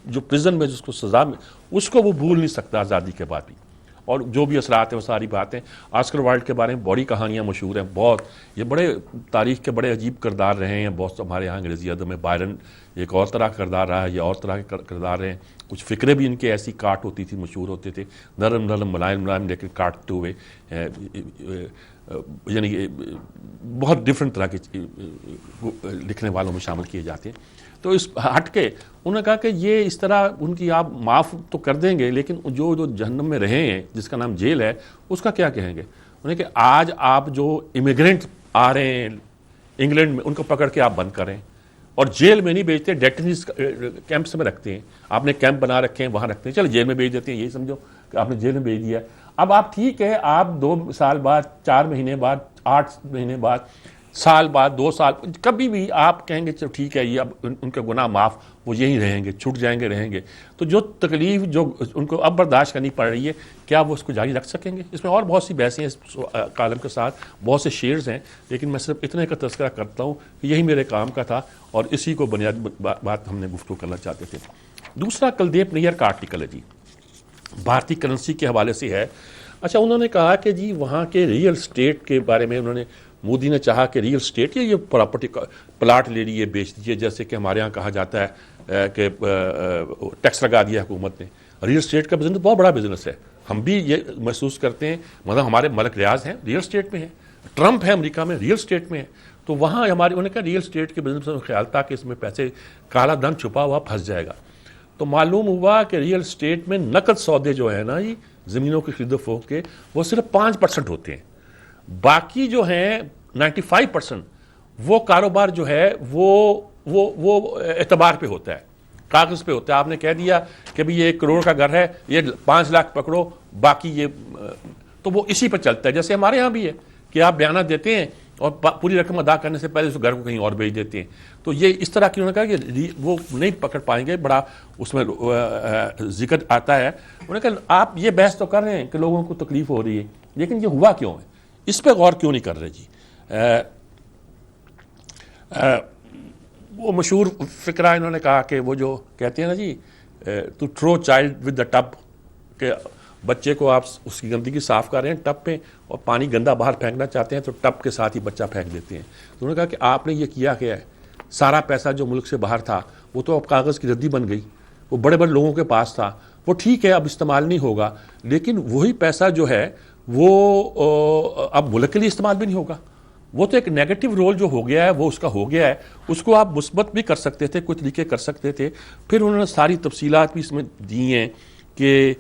جو پرزن میں جس کو سزا میں اس کو وہ بھول نہیں سکتا آزادی کے بعد بھی. اور جو بھی اثرات ہیں وہ ساری باتیں. آسکر وائلڈ کے بارے میں بڑی کہانیاں مشہور ہیں بہت. یہ بڑے تاریخ کے بڑے عجیب کردار رہے ہیں بہت. ہمارے یہاں انگریزی ادب میں بائرن ایک اور طرح کا کردار رہا ہے, یہ اور طرح کے کردار رہے ہیں. کچھ فکرے بھی ان کے ایسی کاٹ ہوتی تھی, مشہور ہوتے تھے, نرم نرم ملائم ملائم لیکن کاٹتے ہوئے, یعنی بہت ڈفرینٹ طرح کے لکھنے والوں میں شامل کیے جاتے ہیں. تو اس ہٹ کے انہوں نے کہا کہ یہ اس طرح ان کی آپ معاف تو کر دیں گے لیکن جو جہنم میں رہے ہیں جس کا نام جیل ہے اس کا کیا کہیں گے. انہوں نے کہ آج آپ جو امیگرینٹ آ رہے ہیں انگلینڈ میں ان کو پکڑ کے آپ بند کریں اور جیل میں نہیں بھیجتے, ڈیٹنیز کیمپس میں رکھتے ہیں. آپ نے کیمپ بنا رکھے ہیں وہاں رکھتے ہیں, چلو جیل میں بھیج دیتے ہیں, یہی سمجھو کہ آپ نے جیل میں بھیج دیا. اب آپ ٹھیک ہے آپ 2 سال بعد, 4 مہینے بعد, 8 مہینے بعد, سال بعد, 2 سال, کبھی بھی آپ کہیں گے چلو ٹھیک ہے یہ اب ان کے گناہ معاف, وہ یہیں رہیں گے, چھوٹ جائیں گے, رہیں گے. تو جو تکلیف جو ان کو اب برداشت کرنی پڑ رہی ہے کیا وہ اس کو جاری رکھ سکیں گے؟ اس میں اور بہت سی بحثیں ہیں اس کالم کے ساتھ, بہت سے شیئرز ہیں, لیکن میں صرف اتنے کا تذکرہ کرتا ہوں کہ یہی میرے کام کا تھا اور اسی کو بنیادی بات ہم نے گفتگو کرنا چاہتے تھے. دوسرا کلدیپ نیر کا آرٹیکل ہے جی, بھارتی کرنسی کے حوالے سے ہے. اچھا, انہوں نے کہا کہ جی وہاں کے ریئل اسٹیٹ کے بارے میں انہوں نے, مودی نے چاہا کہ ریئل اسٹیٹ یہ پراپرٹی پلاٹ لے لیے بیچ دیجیے, جیسے کہ ہمارے ہاں کہا جاتا ہے کہ ٹیکس لگا دیا حکومت نے. ریئل اسٹیٹ کا بزنس بہت بڑا بزنس ہے, ہم بھی یہ محسوس کرتے ہیں. مطلب ہمارے ملک ریاض ہیں ریئل اسٹیٹ میں ہیں, ٹرمپ ہے امریکہ میں ریئل اسٹیٹ میں ہے. تو وہاں ہمارے انہوں نے کہا ریئل اسٹیٹ کے بزنس میں خیال تھا کہ اس میں پیسے کالا دھن چھپا ہوا پھنس جائے گا. تو معلوم ہوا کہ ریئل اسٹیٹ میں نقد سودے جو ہے نا یہ زمینوں کی خرید و فروخت کے, وہ صرف 5% ہوتے ہیں. باقی جو ہیں 95% وہ کاروبار جو ہے وہ اعتبار پہ ہوتا ہے, کاغذ پہ ہوتا ہے. آپ نے کہہ دیا کہ بھی یہ 1 کروڑ کا گھر ہے, یہ 5 لاکھ پکڑو, باقی یہ, تو وہ اسی پہ چلتا ہے. جیسے ہمارے ہاں بھی ہے کہ آپ بیانات دیتے ہیں اور پوری رقم ادا کرنے سے پہلے اس گھر کو کہیں اور بھیج دیتے ہیں. تو یہ اس طرح کی انہوں نے کہا کہ وہ نہیں پکڑ پائیں گے, بڑا اس میں ذکر آتا ہے. انہوں نے کہا آپ یہ بحث تو کر رہے ہیں کہ لوگوں کو تکلیف ہو رہی ہے, لیکن یہ ہوا کیوں ہے, اس پہ غور کیوں نہیں کر رہے جی. وہ مشہور فقرہ انہوں نے کہا کہ وہ جو کہتے ہیں نا جی to throw child with the tub, کہ بچے کو آپ اس کی گندگی صاف کر رہے ہیں ٹب پہ اور پانی گندا باہر پھینکنا چاہتے ہیں تو ٹب کے ساتھ ہی بچہ پھینک دیتے ہیں. تو انہوں نے کہا کہ آپ نے یہ کیا ہے, سارا پیسہ جو ملک سے باہر تھا وہ تو اب کاغذ کی ردی بن گئی, وہ بڑے بڑے لوگوں کے پاس تھا, وہ ٹھیک ہے اب استعمال نہیں ہوگا, لیکن وہی پیسہ جو ہے وہ اب ملک کے لیے استعمال بھی نہیں ہوگا. وہ تو ایک نیگیٹو رول جو ہو گیا ہے وہ اس کا ہو گیا ہے, اس کو آپ مثبت بھی کر سکتے تھے, کچھ طریقے کر سکتے تھے. پھر انہوں نے ساری تفصیلات بھی اس میں دی ہیں کہ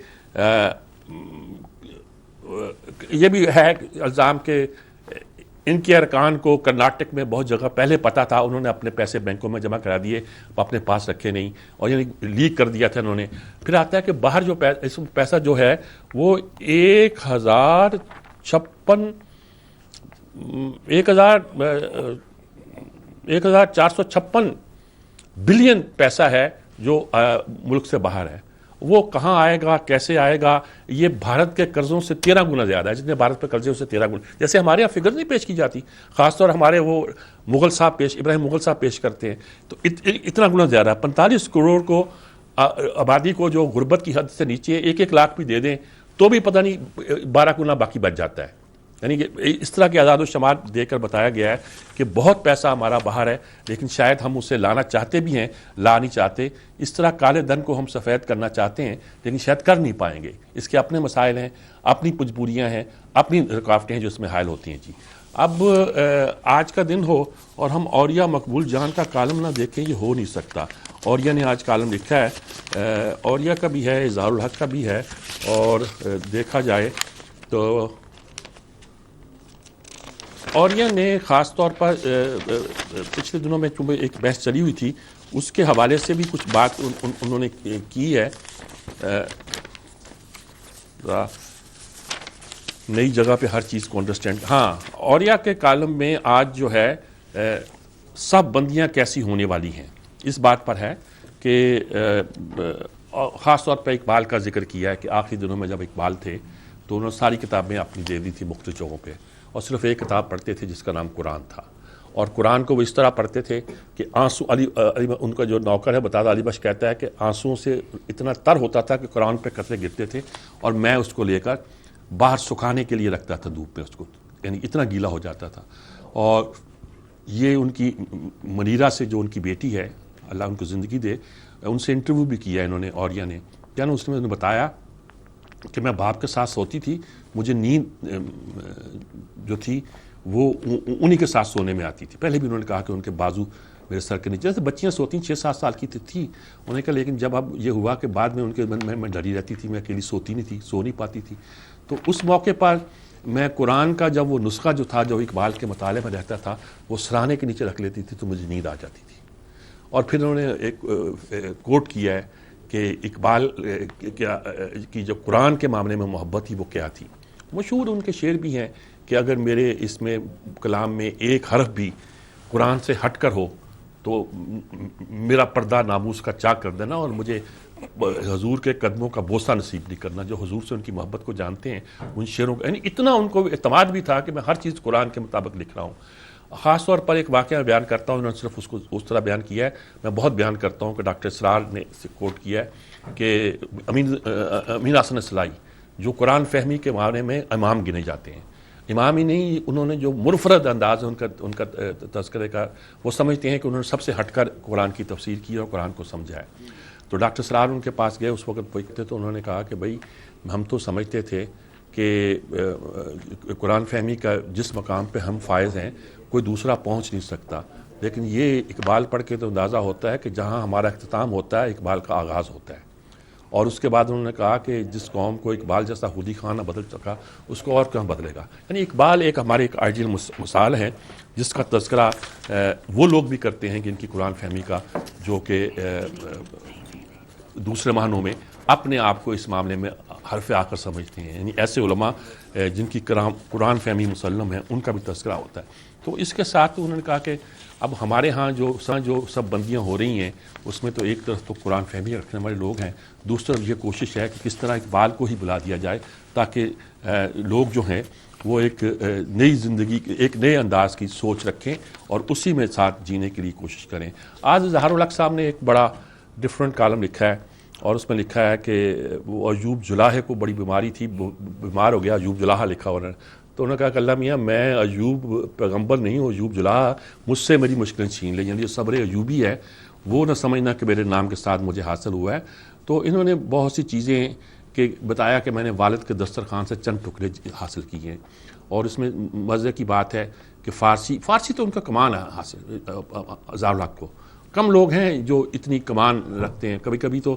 یہ بھی ہے الزام کہ ان کے ارکان کو کرناٹک میں بہت جگہ پہلے پتہ تھا, انہوں نے اپنے پیسے بینکوں میں جمع کرا دیے, اپنے پاس رکھے نہیں, اور یعنی لیک کر دیا تھا انہوں نے. پھر آتا ہے کہ باہر جو پیسہ جو ہے وہ 1456 بلین پیسہ ہے جو ملک سے باہر ہے. وہ کہاں آئے گا, کیسے آئے گا؟ یہ بھارت کے قرضوں سے 13 گنا زیادہ ہے, جتنے بھارت پہ قرضے اس سے 13 گنا. جیسے ہمارے یہاں فگر نہیں پیش کی جاتی, خاص طور ہمارے وہ مغل صاحب ابراہیم مغل صاحب پیش کرتے ہیں, تو اتنا گنا زیادہ ہے. 45 کروڑ کو آبادی کو جو غربت کی حد سے نیچے 1-1 لاکھ بھی دے دیں تو بھی پتہ نہیں 12 گنا باقی بچ جاتا ہے. یعنی کہ اس طرح کے اعداد و شمار دے کر بتایا گیا ہے کہ بہت پیسہ ہمارا باہر ہے, لیکن شاید ہم اسے لانا چاہتے بھی ہیں, لا نہیں چاہتے. اس طرح کالے دھن کو ہم سفید کرنا چاہتے ہیں لیکن شاید کر نہیں پائیں گے. اس کے اپنے مسائل ہیں, اپنی مجبوریاں ہیں, اپنی رکاوٹیں ہیں جو اس میں حائل ہوتی ہیں جی. اب آج کا دن ہو اور ہم اوریہ مقبول جان کا کالم نہ دیکھیں, یہ ہو نہیں سکتا. اوریہ نے آج کالم لکھا ہے, اوریہ کا بھی ہے, اظہار الحق کا بھی ہے, اور دیکھا جائے تو اوریہ نے خاص طور پر پچھلے دنوں میں چونکہ ایک بحث چلی ہوئی تھی اس کے حوالے سے بھی کچھ بات انہوں نے کی ہے. نئی جگہ پہ ہر چیز کو انڈرسٹینڈ, ہاں اوریہ کے کالم میں آج جو ہے سب بندیاں کیسی ہونے والی ہیں اس بات پر ہے کہ خاص طور پہ اقبال کا ذکر کیا ہے کہ آخری دنوں میں جب اقبال تھے تو انہوں نے ساری کتابیں اپنی دے دی تھی مختلف جگہوں پہ, اور صرف ایک کتاب پڑھتے تھے جس کا نام قرآن تھا. اور قرآن کو وہ اس طرح پڑھتے تھے کہ آنسو علی ان کا جو نوکر ہے بتا علی بخش کہتا ہے کہ آنسوؤں سے اتنا تر ہوتا تھا کہ قرآن پہ قطرے گرتے تھے اور میں اس کو لے کر باہر سکھانے کے لیے رکھتا تھا دھوپ میں اس کو، یعنی اتنا گیلا ہو جاتا تھا. اور یہ ان کی منیرہ سے جو ان کی بیٹی ہے اللہ ان کو زندگی دے، ان سے انٹرویو بھی کیا انہوں نے اوریا نے، یعنی اس نے بتایا کہ میں باپ کے ساتھ سوتی تھی، مجھے نیند جو تھی وہ انہی کے ساتھ سونے میں آتی تھی. پہلے بھی انہوں نے کہا کہ ان کے بازو میرے سر کے نیچے، جیسے بچیاں سوتی ہیں 6-7 سال کی تھی. انہوں نے کہا لیکن جب اب یہ ہوا کہ بعد میں ان کے میں ڈری رہتی تھی، میں اکیلی سوتی نہیں تھی، سو نہیں پاتی تھی. تو اس موقع پر میں قرآن کا جب وہ نسخہ جو تھا جو اقبال کے مطالعے میں رہتا تھا وہ سرانے کے نیچے رکھ لیتی تھی تو مجھے نیند آ جاتی تھی. اور پھر انہوں نے ایک کوٹ کیا ہے کہ اقبال کی جو قرآن کے معاملے میں محبت تھی وہ کیا تھی. مشہور ان کے شعر بھی ہیں کہ اگر میرے اس میں کلام میں ایک حرف بھی قرآن سے ہٹ کر ہو تو میرا پردہ ناموس کا چاک کر دینا اور مجھے حضور کے قدموں کا بوسہ نصیب نہیں کرنا. جو حضور سے ان کی محبت کو جانتے ہیں ان شعروں کا، یعنی اتنا ان کو اعتماد بھی تھا کہ میں ہر چیز قرآن کے مطابق لکھ رہا ہوں. خاص طور پر ایک واقعہ بیان کرتا ہوں، انہوں نے صرف اس کو اس طرح بیان کیا ہے، میں بہت بیان کرتا ہوں کہ ڈاکٹر اسرار نے اسے کوٹ کیا ہے کہ امین حسن اصلاحی جو قرآن فہمی کے معنی میں امام گنے جاتے ہیں، امام ہی نہیں، انہوں نے جو منفرد انداز ہے ان کا تذکرے کا، وہ سمجھتے ہیں کہ انہوں نے سب سے ہٹ کر قرآن کی تفسیر کی اور قرآن کو سمجھا ہے. تو ڈاکٹر اسرار ان کے پاس گئے اس وقت پوچھتے تو انہوں نے کہا کہ بھائی ہم تو سمجھتے تھے کہ قرآن فہمی کا جس مقام پہ ہم فائز ہیں کوئی دوسرا پہنچ نہیں سکتا، لیکن یہ اقبال پڑھ کے تو اندازہ ہوتا ہے کہ جہاں ہمارا اختتام ہوتا ہے اقبال کا آغاز ہوتا ہے. اور اس کے بعد انہوں نے کہا کہ جس قوم کو اقبال جیسا خودی خواہ نہ بدل سکا اس کو اور کہاں بدلے گا. یعنی اقبال ہمارے ایک آئیڈیل مثال ہے جس کا تذکرہ وہ لوگ بھی کرتے ہیں جن کی قرآن فہمی کا جو کہ دوسرے معنوں میں اپنے آپ کو اس معاملے میں حرف آخر سمجھتے ہیں. یعنی ایسے علماء جن کی قرآن فہمی مسلم ہے ان کا بھی تذکرہ ہوتا ہے. تو اس کے ساتھ انہوں نے کہا کہ اب ہمارے ہاں جو سب بندیاں ہو رہی ہیں اس میں تو ایک طرف تو قرآن فہمی رکھنے والے لوگ ہیں، دوسری طرف یہ کوشش ہے کہ کس طرح اقبال کو ہی بلا دیا جائے تاکہ لوگ جو ہیں وہ ایک نئی زندگی ایک نئے انداز کی سوچ رکھیں اور اسی میں ساتھ جینے کے لیے کوشش کریں. آج ظہار الحق صاحب نے ایک بڑا ڈفرینٹ کالم لکھا ہے اور اس میں لکھا ہے کہ وہ ایوب جلاحے کو بڑی بیماری تھی، بیمار ہو گیا، ایوب جلاحہ لکھا انہوں نے. تو انہوں نے کہا کہ اللہ میاں میں ایوب پیغمبر نہیں ہوں، ایوب جلاحہ مجھ سے میری مشکلیں چھین لیں، یعنی جو صبر ایوبی ہے وہ نہ سمجھنا کہ میرے نام کے ساتھ مجھے حاصل ہوا ہے. تو انہوں نے بہت سی چیزیں کہ بتایا کہ میں نے والد کے دسترخوان سے چند ٹکڑے حاصل کیے ہیں. اور اس میں مزے کی بات ہے کہ فارسی تو ان کا کمان ہے حاصل ظہار الحق کو. کم لوگ ہیں جو اتنی کمان رکھتے ہیں. کبھی کبھی تو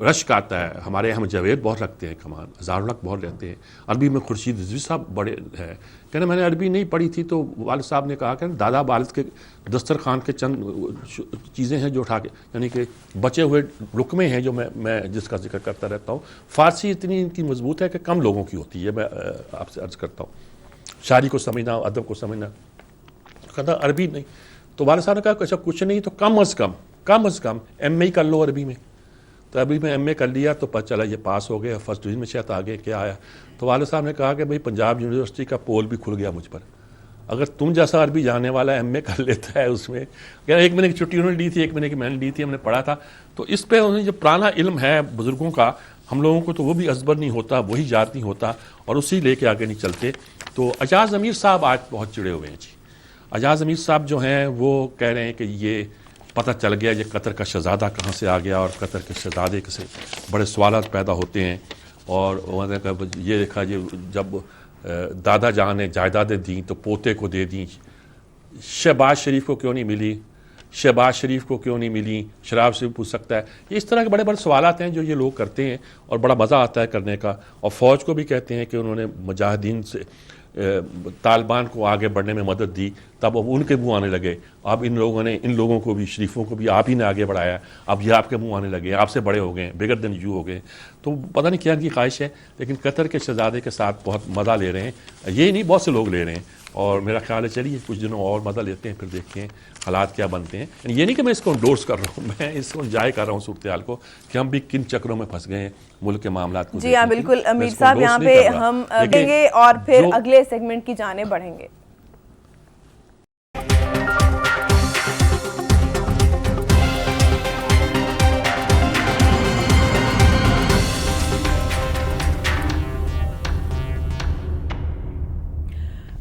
رشک آتا ہے، ہمارے یہاں جاوید بہت رکھتے ہیں کمان، ظہار الحق بہت رہتے ہیں. عربی میں خورشید رضوی صاحب بڑے ہیں. کہنا میں نے عربی نہیں پڑھی تھی تو والد صاحب نے کہا کہ دادا والد کے دسترخوان کے چند چیزیں ہیں جو اٹھا کے، یعنی کہ بچے ہوئے رقمے ہیں جو میں جس کا ذکر کرتا رہتا ہوں. فارسی اتنی ان کی مضبوط ہے کہ کم لوگوں کی ہوتی ہے. میں آپ سے عرض کرتا ہوں شاعری کو سمجھنا، ادب کو سمجھنا. کہتا عربی نہیں. تو والد صاحب نے کہا کہ اچھا کچھ نہیں تو کم از کم ایم اے کر لو عربی میں. تو عربی میں ایم اے کر لیا تو پتہ چلا یہ پاس ہو گیا، فرسٹ ڈویژن میں شاید آگے کیا آیا. تو والد صاحب نے کہا کہ بھئی پنجاب یونیورسٹی کا پول بھی کھل گیا مجھ پر. اگر تم جیسا عربی جانے والا ایم اے کر لیتا ہے اس میں، ایک مہینے کی چھٹی انہوں نے لی تھی، ایک مہینے کی میں نے لی تھی، ہم نے پڑھا تھا. تو اس پہ انہوں نے جو پرانا علم ہے بزرگوں کا، ہم لوگوں کو تو وہ بھی ازبر نہیں ہوتا، وہی یاد نہیں ہوتا اور اسی لے کے آگے نہیں چلتے. تو اعجاز امیر صاحب آج بہت چڑے ہوئے ہیں جی. اعجاز امیر صاحب جو ہیں وہ کہہ رہے ہیں کہ یہ پتہ چل گیا یہ قطر کا شہزادہ کہاں سے آ گیا اور قطر کے شہزادے سے بڑے سوالات پیدا ہوتے ہیں. اور یہ دیکھا جب دادا جان نے جائیدادیں دیں تو پوتے کو دے دیں، شہباز شریف کو کیوں نہیں ملی، شہباز شریف کو کیوں نہیں ملی، شراب سے بھی پوچھ سکتا ہے. یہ اس طرح کے بڑے بڑے سوالات ہیں جو یہ لوگ کرتے ہیں اور بڑا مزہ آتا ہے کرنے کا. اور فوج کو بھی کہتے ہیں کہ انہوں نے مجاہدین سے طالبان کو آگے بڑھنے میں مدد دی، تب اب ان کے منہ آنے لگے. اب ان لوگوں کو بھی، شریفوں کو بھی آپ ہی نے آگے بڑھایا، اب یہ آپ کے منہ آنے لگے، آپ سے بڑے ہو گئے، بگر دین یو ہو گئے. تو پتہ نہیں کیا ان کی خواہش ہے، لیکن قطر کے شہزادے کے ساتھ بہت مزہ لے رہے ہیں. یہ نہیں بہت سے لوگ لے رہے ہیں اور میرا خیال ہے چلیے کچھ دنوں اور مزہ لیتے ہیں، پھر دیکھتے ہیں حالات کیا بنتے ہیں. یہ نہیں کہ میں اس کو انڈورس کر رہا ہوں، میں اس کو انجوائے کر رہا ہوں صورتحال کو کہ ہم بھی کن چکروں میں پھنس گئے ہیں ملک کے معاملات کو. جی ہاں بالکل امیر صاحب، یہاں پہ ہم دیں گے اور پھر اگلے سیگمنٹ کی جانب بڑھیں گے.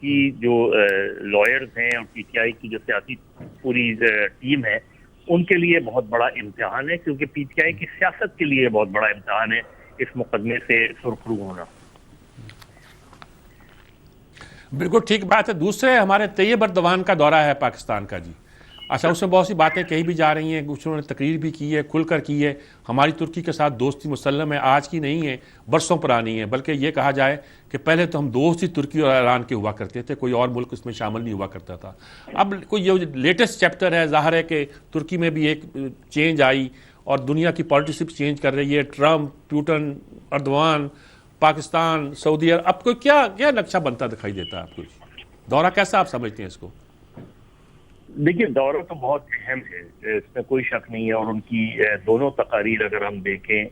کی جو لائرز ہیں اور پی ٹی آئی کی جو سیاسی پوری ٹیم ہے ان کے لیے بہت بڑا امتحان ہے، کیونکہ پی ٹی آئی کی سیاست کے لیے بہت بڑا امتحان ہے اس مقدمے سے سرخرو ہونا۔ بالکل ٹھیک بات ہے۔ دوسرے ہمارے طیب اردوان کا دورہ ہے پاکستان کا جی، اچھا اس میں بہت سی باتیں کہی بھی جا رہی ہیں، کچھ انہوں نے تقریر بھی کی ہے، کھل کر کی ہے۔ ہماری ترکی کے ساتھ دوستی مسلم ہے، آج کی نہیں ہے، برسوں پرانی ہے، بلکہ یہ کہا جائے کہ پہلے تو ہم دوست ہی ترکی اور ایران کے ہوا کرتے تھے، کوئی اور ملک اس میں شامل نہیں ہوا کرتا تھا۔ اب کوئی یہ لیٹسٹ چیپٹر ہے، ظاہر ہے کہ ترکی میں بھی ایک چینج آئی اور دنیا کی پالیٹکس چینج کر رہی ہے، ٹرمپ، پیوٹن، اردوان، پاکستان، سعودی عرب، اب کوئی کیا نقشہ بنتا دکھائی دیتا ہے آپ کو؟ دورہ کیسا آپ سمجھتے ہیں اس کو؟ دیکھیے دورہ تو بہت اہم ہے، اس میں کوئی شک نہیں ہے، اور ان کی دونوں تقاریر اگر ہم دیکھیں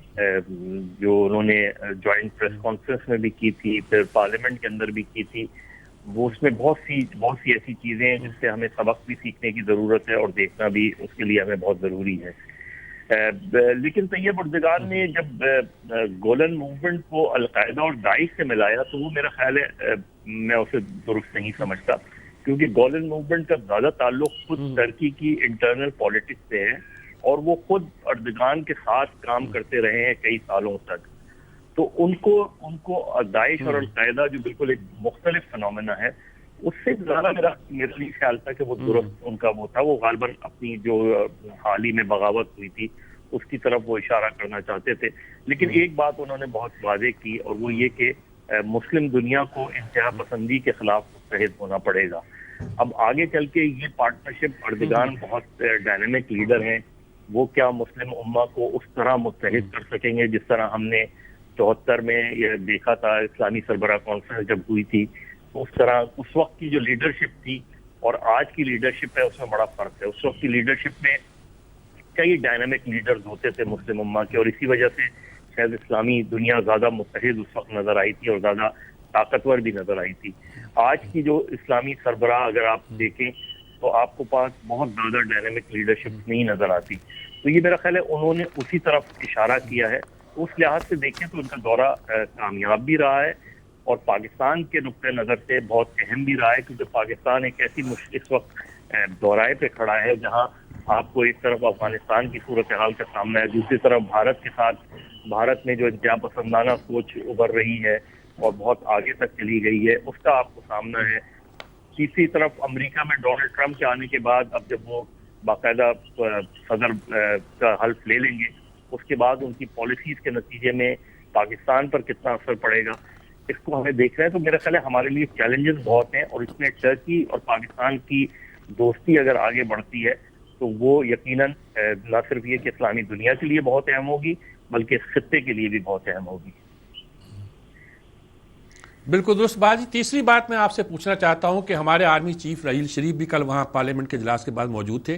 جو انہوں نے جوائنٹ پریس کانفرنس میں بھی کی تھی، پھر پارلیمنٹ کے اندر بھی کی تھی، وہ اس میں بہت سی ایسی چیزیں ہیں جس سے ہمیں سبق بھی سیکھنے کی ضرورت ہے اور دیکھنا بھی اس کے لیے ہمیں بہت ضروری ہے۔ لیکن طیب اردوغان نے جب گولن موومنٹ کو القاعدہ اور داعش سے ملایا تو وہ میرا خیال ہے میں اسے درست نہیں سمجھتا، کیونکہ گولن موومنٹ کا زیادہ تعلق خود ترکی کی انٹرنل پالیٹکس سے ہے، اور وہ خود اردوغان کے ساتھ کام کرتے رہے ہیں کئی سالوں تک، تو ان کو داعش اور القاعدہ جو بالکل ایک مختلف فنومینا ہے، اس سے زیادہ میرا نہیں خیال تھا کہ وہ درست ان کا وہ تھا۔ وہ غالباً اپنی جو حال ہی میں بغاوت ہوئی تھی اس کی طرف وہ اشارہ کرنا چاہتے تھے، لیکن ایک بات انہوں نے بہت واضح کی، اور وہ یہ کہ مسلم دنیا کو انتہا پسندی کے خلاف متحد ہونا پڑے گا۔ اب آگے چل کے یہ پارٹنرشپ، اردوغان بہت ڈائنامک لیڈر ہیں، وہ کیا مسلم امہ کو اس طرح متحد کر سکیں گے جس طرح ہم نے 74 میں یہ دیکھا تھا اسلامی سربراہ کانفرنس جب ہوئی تھی، اس طرح اس وقت کی جو لیڈرشپ تھی اور آج کی لیڈرشپ ہے اس میں بڑا فرق ہے۔ اس وقت کی لیڈرشپ میں کئی ڈائنامک لیڈرز ہوتے تھے مسلم امہ کے، اور اسی وجہ سے شاید اسلامی دنیا زیادہ متحد اس وقت نظر آئی تھی اور زیادہ طاقتور بھی نظر آئی تھی۔ آج کی جو اسلامی سربراہ اگر آپ دیکھیں تو آپ کو پاس بہت زیادہ ڈائنامک لیڈرشپ نہیں نظر آتی، تو یہ میرا خیال ہے انہوں نے اسی طرف اشارہ کیا ہے۔ اس لحاظ سے دیکھیں تو ان کا دورہ کامیاب بھی رہا ہے اور پاکستان کے نقطۂ نظر سے بہت اہم بھی رہا ہے، کیونکہ پاکستان ایک ایسی اس وقت دورائے پہ کھڑا ہے جہاں آپ کو ایک طرف افغانستان کی صورتحال کا سامنا ہے، دوسری طرف بھارت کے ساتھ بھارت میں جو انتہا پسندانہ سوچ ابھر رہی ہے اور بہت آگے تک چلی گئی ہے اس کا آپ کو سامنا ہے، تیسری طرف امریکہ میں ڈونلڈ ٹرمپ کے آنے کے بعد اب جب وہ باقاعدہ صدر کا حلف لے لیں گے اس کے بعد ان کی پالیسیز کے نتیجے میں پاکستان پر کتنا اثر پڑے گا اس کو ہمیں دیکھ رہے ہیں۔ تو میرا خیال ہے ہمارے لیے چیلنجز بہت ہیں، اور اس میں ٹرکی اور پاکستان کی دوستی اگر آگے بڑھتی ہے تو وہ یقیناً نہ صرف یہ کہ اسلامی دنیا کے لیے بہت اہم ہوگی بلکہ اس خطے کے لیے بھی بہت اہم ہوگی۔ بالکل درست بات جی۔ تیسری بات میں آپ سے پوچھنا چاہتا ہوں کہ ہمارے آرمی چیف رحیل شریف بھی کل وہاں پارلیمنٹ کے اجلاس کے بعد موجود تھے،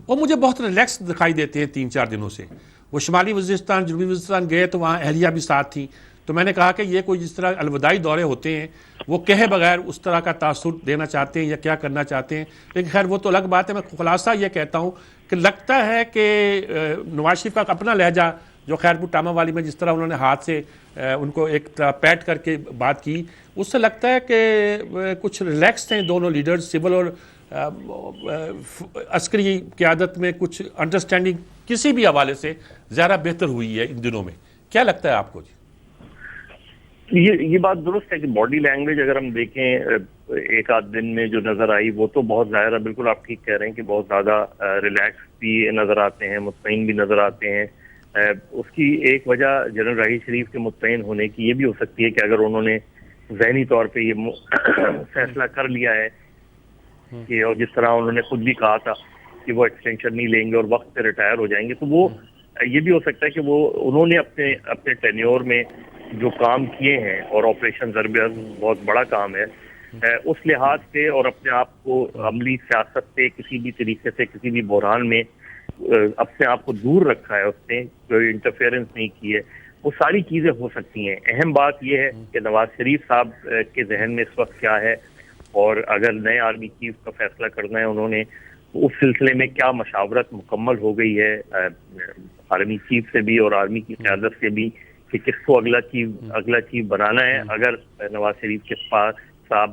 وہ مجھے بہت ریلیکس دکھائی دیتے ہیں 3-4 دنوں سے۔ وہ شمالی وزیرستان، جنوبی وزیرستان گئے تو وہاں اہلیہ بھی ساتھ تھیں، تو میں نے کہا کہ یہ کوئی جس طرح الوداعی دورے ہوتے ہیں وہ کہے بغیر اس طرح کا تاثر دینا چاہتے ہیں یا کیا کرنا چاہتے ہیں، لیکن خیر وہ تو الگ بات ہے۔ میں خلاصہ یہ کہتا ہوں کہ لگتا ہے کہ نواز شریف کا اپنا لہجہ جو خیرپور ٹامہ والی میں جس طرح انہوں نے ہاتھ سے ان کو ایک پیٹ کر کے بات کی، اس سے لگتا ہے کہ کچھ ریلیکس ہیں دونوں لیڈرز، سول اور عسکری قیادت میں کچھ انڈرسٹینڈنگ کسی بھی حوالے سے زیادہ بہتر ہوئی ہے ان دنوں میں۔ کیا لگتا ہے آپ کو جی؟ یہ بات درست ہے کہ باڈی لینگویج اگر ہم دیکھیں ایک آدھ دن میں جو نظر آئی وہ تو بہت ظاہر ہے، بالکل آپ ٹھیک کہہ رہے ہیں کہ بہت زیادہ ریلیکس بھی نظر آتے ہیں، مطمئن بھی نظر آتے ہیں۔ اس کی ایک وجہ جنرل راحیل شریف کے مطمئن ہونے کی یہ بھی ہو سکتی ہے کہ اگر انہوں نے ذہنی طور پہ یہ فیصلہ کر لیا ہے کہ، اور جس طرح انہوں نے خود بھی کہا تھا کہ وہ ایکسٹینشن نہیں لیں گے اور وقت پہ ریٹائر ہو جائیں گے، تو وہ یہ بھی ہو سکتا ہے کہ وہ انہوں نے اپنے ٹینیور میں جو کام کیے ہیں، اور آپریشن ضرب بہت بڑا کام ہے، اس لحاظ سے اور اپنے آپ کو عملی سیاست سے کسی بھی طریقے سے کسی بھی بحران میں اپنے آپ کو دور رکھا ہے، اس نے کوئی انٹرفیئرنس نہیں کی ہے، وہ ساری چیزیں ہو سکتی ہیں۔ اہم بات یہ ہے کہ نواز شریف صاحب کے ذہن میں اس وقت کیا ہے، اور اگر نئے آرمی چیف کا فیصلہ کرنا ہے انہوں نے، اس سلسلے میں کیا مشاورت مکمل ہو گئی ہے آرمی چیف سے بھی اور آرمی کی قیادت سے بھی کہ کس کو اگلا چیف بنانا ہے۔ اگر نواز شریف کے پاس صاحب